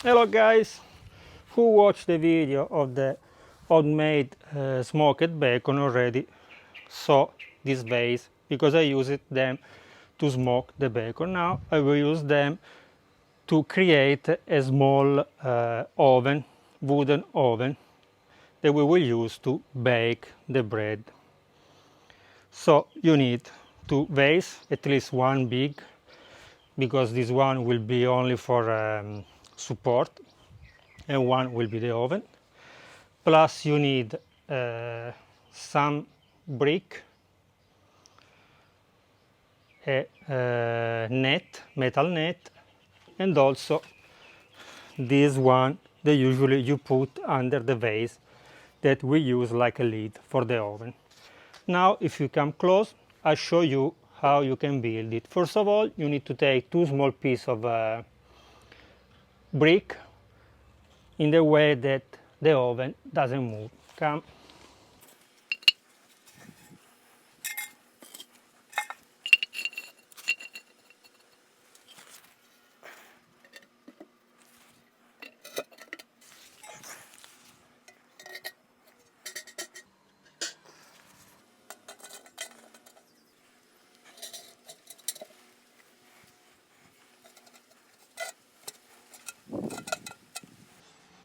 Hello guys, who watched the video of the homemade smoked bacon already saw this base, because I used them to smoke the bacon. Now I will use them to create a small oven, wooden oven, that we will use to bake the bread. So you need two vases, at least one big, because this one will be only for support, and one will be the oven. Plus you need some brick, a net, metal net, and also this one that usually you put under the vase that we use like a lid for the oven. Now if you come close, I show you how you can build it. First of all, you need to take two small pieces of brick in the way that the oven doesn't move. Come.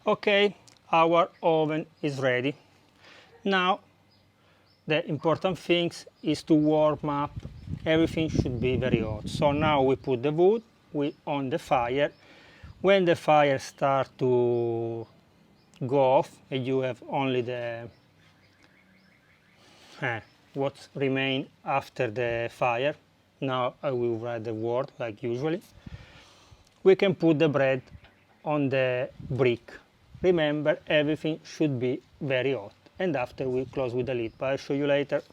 Okay, our oven is ready. Now the important thing is to warm up. Everything should be very hot. So now we put the wood, we on the fire. When the fire starts to go off and you have only the what remain after the fire, now I will write the word like usually, we can put the bread on the brick. Remember, everything should be very hot, and after we close with the lid, but I'll show you later.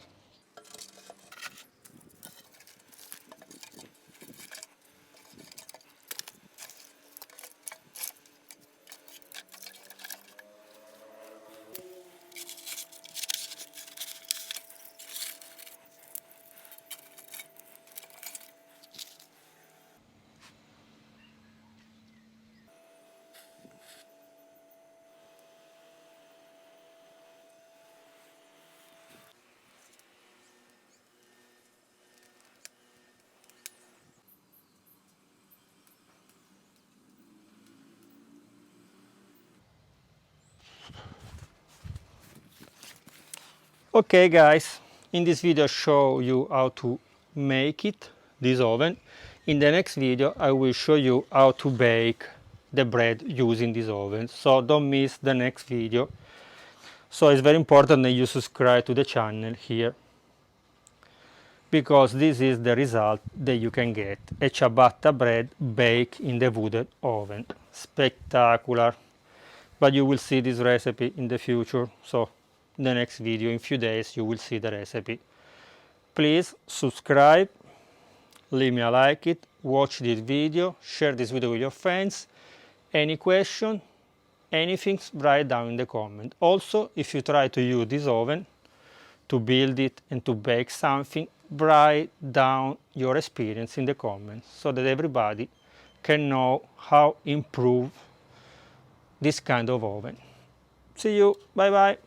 Okay guys, in this video I show you how to make it, this oven. In the next video I will show you how to bake the bread using this oven, so don't miss the next video. So it's very important that you subscribe to the channel here, because this is the result that you can get, a ciabatta bread baked in the wooden oven. Spectacular. But you will see this recipe in the future, so the next video in few days you will see the recipe. Please subscribe, leave me a like it, watch this video, share this video with your friends. Any question, anything, write down in the comment. Also, if you try to use this oven to build it and to bake something, write down your experience in the comments, so that everybody can know how improve this kind of oven. See you, bye bye.